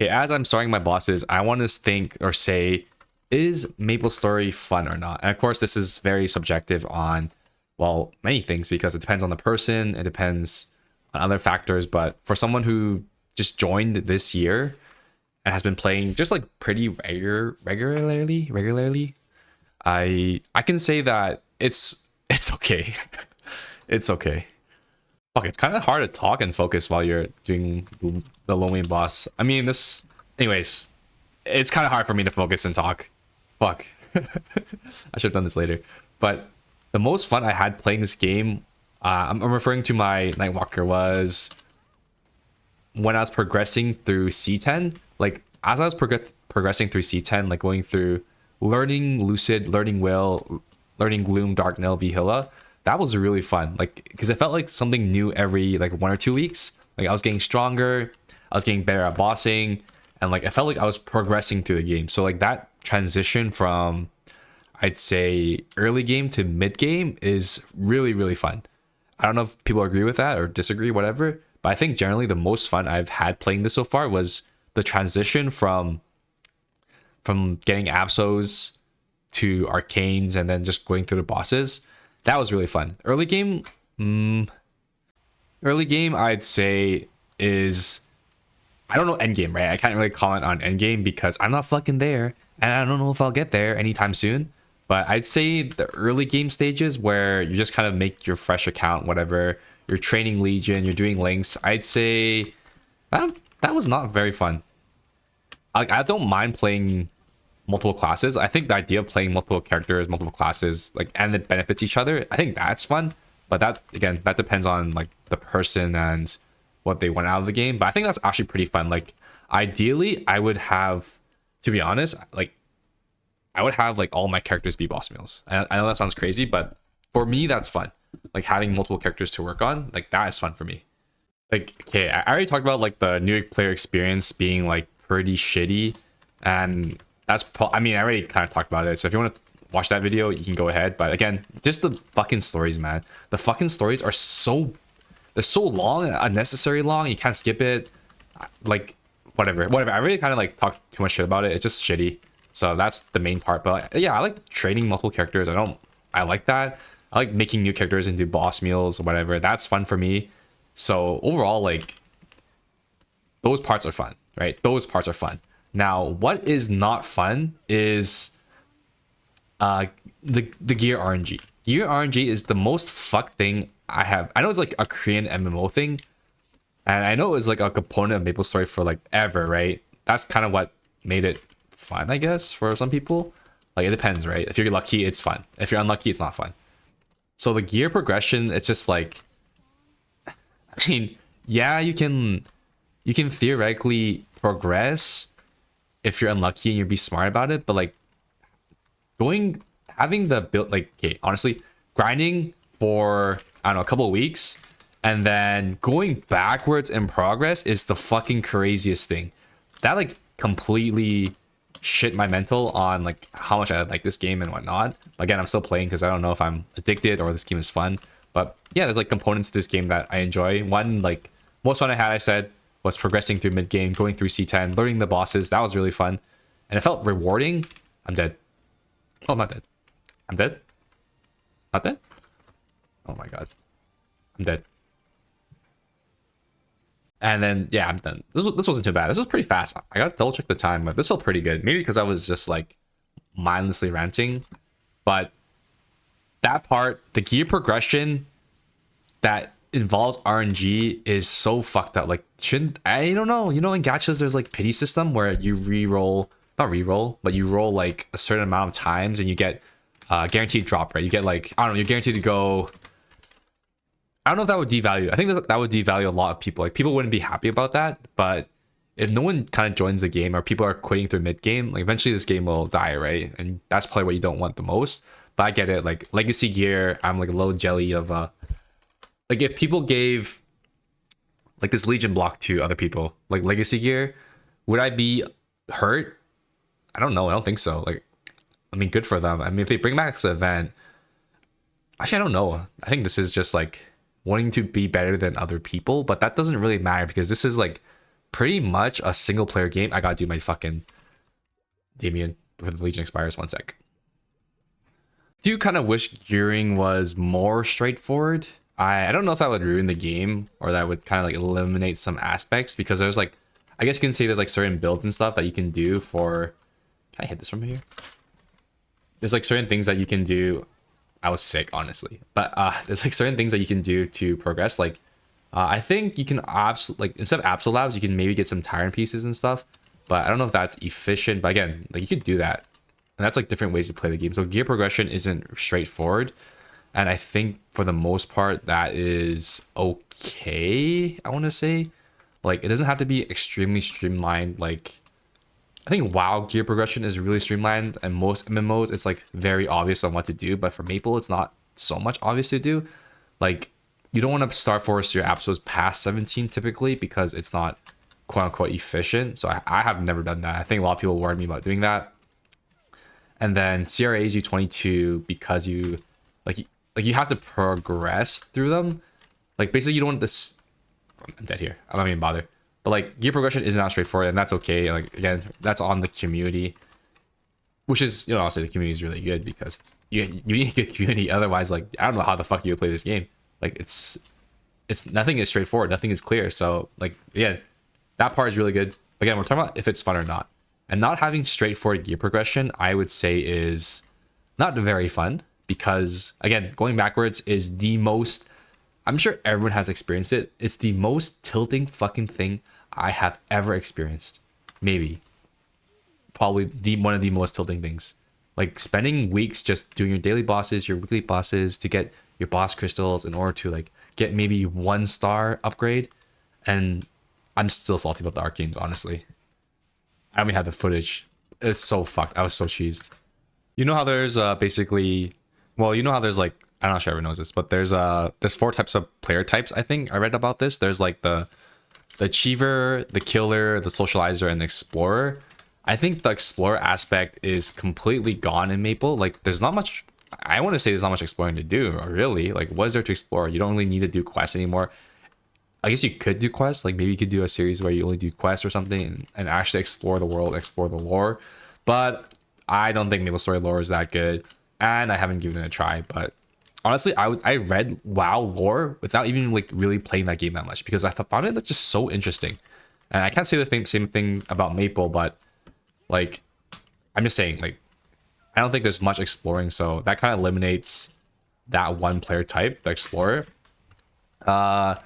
Okay, as I'm starting my bosses, I want to think or say, is MapleStory fun or not? And of course, this is very subjective on, well, many things because it depends on the person, it depends on other factors. But for someone who just joined this year and has been playing just like pretty regularly, I can say that it's okay. It's okay. Fuck, it's kind of hard to talk and focus while you're doing the lonely boss. I mean, this, anyways, it's kind of hard for me to focus and talk. Fuck. I should have done this later. But the most fun I had playing this game, I'm referring to my Nightwalker, was when I was progressing through C10. Like, as I was progressing through C10, like going through learning Lucid, learning Will, learning Gloom, Dark Nail, Vihilla, that was really fun. Like, because it felt like something new every like 1 or 2 weeks. Like, I was getting stronger, I was getting better at bossing, and like I felt like I was progressing through the game. So like that transition from, I'd say, early game to mid game is really fun. I don't know if people agree with that or disagree, whatever, but I think generally the most fun I've had playing this so far was the transition from getting Absols to Arcanes and then just going through the bosses. That was really fun. Early game I'd say is, I don't know end game, right? I can't really comment on end game because I'm not fucking there and I don't know if I'll get there anytime soon. But I'd say the early game stages where you just kind of make your fresh account, whatever, you're training Legion, you're doing links, I'd say that was not very fun. Like, I don't mind playing multiple classes. I think the idea of playing multiple characters, multiple classes, like, and it benefits each other, I think that's fun. But that, again, that depends on like the person and what they want out of the game. But I think that's actually pretty fun. Like, ideally, I would have, to be honest, like, I would have like all my characters be boss meals. I know that sounds crazy, but for me, that's fun. Like, having multiple characters to work on, like, that is fun for me. Like, okay, I already talked about like the new player experience being like pretty shitty, and that's I mean, I already kind of talked about it. So if you want to watch that video, you can go ahead. But again, just the fucking stories, man. The fucking stories are they're so long, unnecessary long. You can't skip it. Like, whatever. I really kind of like talked too much shit about it. It's just shitty. So that's the main part. But yeah, I like trading multiple characters. I like that. I like making new characters into boss meals or whatever. That's fun for me. So overall, like, those parts are fun, right? Those parts are fun. Now, what is not fun is the gear RNG. Gear RNG is the most fucked thing I have. I know it's like a Korean MMO thing, and I know it was like a component of MapleStory for like ever, right? That's kind of what made it fun, I guess, for some people. Like, it depends, right? If you're lucky, it's fun. If you're unlucky, it's not fun. So the gear progression, it's just like, I mean, yeah, you can theoretically progress if you're unlucky and you be smart about it, but like having the build, like, okay, honestly, grinding for, I don't know, a couple of weeks and then going backwards in progress is the fucking craziest thing. That like completely shit my mental on like how much I like this game and whatnot. Again, I'm still playing because I don't know if I'm addicted or this game is fun. But yeah, there's like components to this game that I enjoy. One, like, most fun I had, I said, was progressing through mid game, going through C10, learning the bosses. That was really fun, and it felt rewarding. I'm dead. Oh, I'm not dead. I'm dead. Not dead. Oh my god, I'm dead. And then yeah, I'm done. This wasn't too bad. This was pretty fast. I gotta double check the time, but this felt pretty good. Maybe because I was just like mindlessly ranting, but that part, the gear progression that involves RNG is so fucked up. Like, shouldn't, I don't know. You know, in gachas, there's like pity system where you not re-roll, but you roll like a certain amount of times and you get guaranteed drop, right? You get like, I don't know, you're guaranteed to go. I don't know if that would devalue. I think that would devalue a lot of people. Like, people wouldn't be happy about that. But if no one kind of joins the game or people are quitting through mid game, like, eventually this game will die, right? And that's probably what you don't want the most. But I get it. Like, legacy gear, I'm like a little jelly of like, if people gave like this Legion block to other people, like legacy gear, would I be hurt? I don't know. I don't think so. Like, I mean, good for them. I mean, if they bring back this event, actually, I don't know. I think this is just like wanting to be better than other people, but that doesn't really matter because this is like pretty much a single player game. I gotta do my fucking Damien before the Legion expires. 1 sec. Do you kind of wish gearing was more straightforward? I don't know if that would ruin the game or that would kind of like eliminate some aspects, because there's like, I guess you can say there's like certain builds and stuff that you can do for, can I hit this from here? There's like certain things that you can do. I was sick, honestly, but there's like certain things that you can do to progress. Like I think you can like instead of Absol Labs, you can maybe get some Tyrant pieces and stuff, but I don't know if that's efficient. But again, like you could do that, and that's like different ways to play the game. So gear progression isn't straightforward, and I think for the most part that is okay. I want to say, like, it doesn't have to be extremely streamlined. Like, I think WoW gear progression is really streamlined, and most MMOs it's like very obvious on what to do. But for Maple, it's not so much obvious to do. Like, you don't want to Star Force your Absols past 17 typically, because it's not quote unquote efficient. So I have never done that. I think a lot of people warned me about doing that. And then CRAs you 22 because you you have to progress through them. Like, basically you don't want this. I'm dead here. I'm not even bother. But like gear progression is not straightforward, and that's okay. Like, again, that's on the community, which is, you know, honestly the community is really good, because you need a good community. Otherwise, like, I don't know how the fuck you would play this game. Like, it's nothing is straightforward, nothing is clear. So like, yeah, that part is really good. But again, we're talking about if it's fun or not, and not having straightforward gear progression, I would say, is not very fun, because again, going backwards is the most, I'm sure everyone has experienced it, it's the most tilting fucking thing I have ever experienced. Maybe probably one of the most tilting things. Like, spending weeks just doing your daily bosses, your weekly bosses, to get your boss crystals in order to like get maybe 1-star upgrade. And I'm still salty about the arcanes, honestly. I only have the footage. It's so fucked. I was so cheesed. You know how there's basically, well, you know how there's like, I'm not sure everyone knows this, but there's 4 types of player types. I think I read about this. There's like the achiever, the killer, the socializer, and the explorer. I think the explorer aspect is completely gone in Maple. Like, there's not much, I want to say there's not much exploring to do, really. Like, what is there to explore? You don't really need to do quests anymore. I guess you could do quests. Like, maybe you could do a series where you only do quests or something, and actually explore the world, explore the lore. But I don't think MapleStory lore is that good, and I haven't given it a try. But honestly, I read WoW lore without even like really playing that game that much, because I found it just so interesting. And I can't say the same thing about Maple, but like, I'm just saying, like, I don't think there's much exploring, so that kind of eliminates that one player type, the explorer. The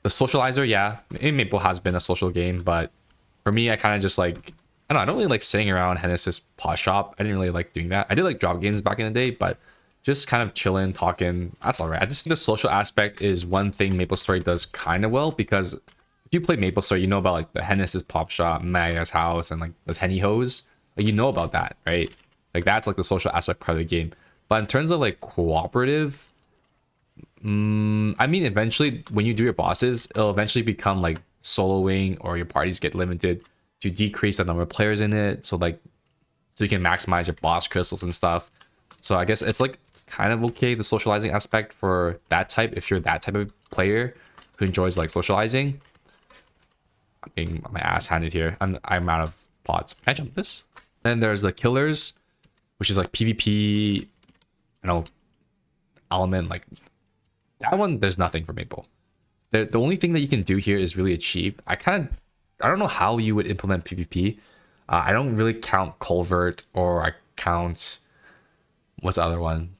socializer, yeah, Maple has been a social game, but for me, I kind of just like, I don't really like sitting around Hennessy's pot shop. I didn't really like doing that. I did like drop games back in the day, but just kind of chilling, talking, that's all right. I just think the social aspect is one thing MapleStory does kind of well, because if you play MapleStory, you know about like the Hennessy's pop shop, Maga's house, and like those Henny Hoes. Like, you know about that, right? Like, that's like the social aspect part of the game. But in terms of like cooperative, I mean, eventually when you do your bosses, it'll eventually become like soloing, or your parties get limited to decrease the number of players in it. So like, so you can maximize your boss crystals and stuff. So I guess it's like kind of okay, the socializing aspect for that type, if you're that type of player who enjoys like socializing. I'm getting my ass handed here. I'm out of pots. Can I jump this? Then there's the killers, which is like PvP, you know, element. Like, that one, there's nothing for Maple. The only thing that you can do here is really achieve. I don't know how you would implement PvP. I don't really count Culvert, or I count, what's the other one?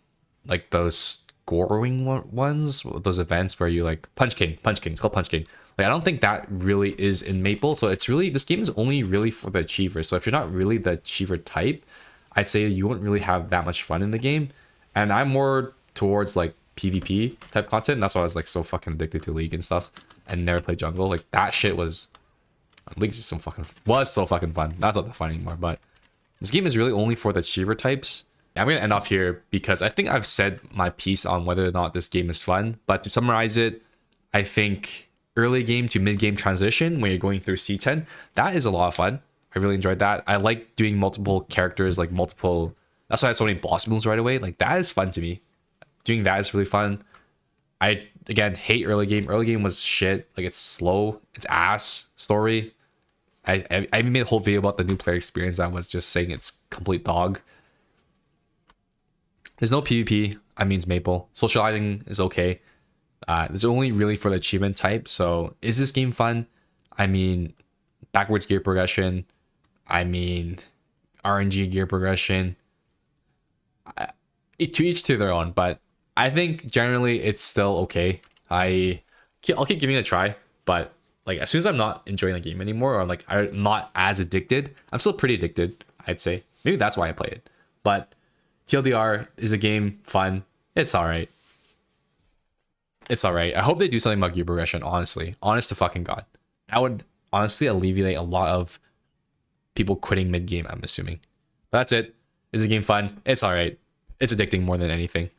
Like those scoring ones, those events where you like Punch King. It's called Punch King. Like, I don't think that really is in Maple. So it's really, this game is only really for the achievers. So if you're not really the achiever type, I'd say you won't really have that much fun in the game. And I'm more towards like PvP type content. And that's why I was like so fucking addicted to League and stuff, and never played jungle. Like, that shit was, League is so fucking fun. That's not that fun anymore. But this game is really only for the achiever types. I'm gonna end off here, because I think I've said my piece on whether or not this game is fun. But to summarize it, I think early game to mid game transition when you're going through C10, that is a lot of fun. I really enjoyed that. I like doing multiple characters, like multiple, that's why I have so many boss moves right away. Like, that is fun to me. Doing that is really fun. I again hate early game. Early game was shit. Like it's slow. It's ass story. I even made a whole video about the new player experience that was just saying it's complete dog. There's no PvP. I mean, it's Maple. Socializing is okay. There's only really for the achievement type. So is this game fun? I mean, backwards gear progression. I mean, RNG gear progression. To each to their own, but I think generally it's still okay. I'll keep giving it a try, but like as soon as I'm not enjoying the game anymore, or like I'm not as addicted, I'm still pretty addicted, I'd say. Maybe that's why I play it. But TLDR is a game fun. It's all right. It's all right. I hope they do something about gear progression. Honestly, honest to fucking god, that would honestly alleviate a lot of people quitting mid game. I'm assuming. But that's it. Is the game fun? It's all right. It's addicting more than anything.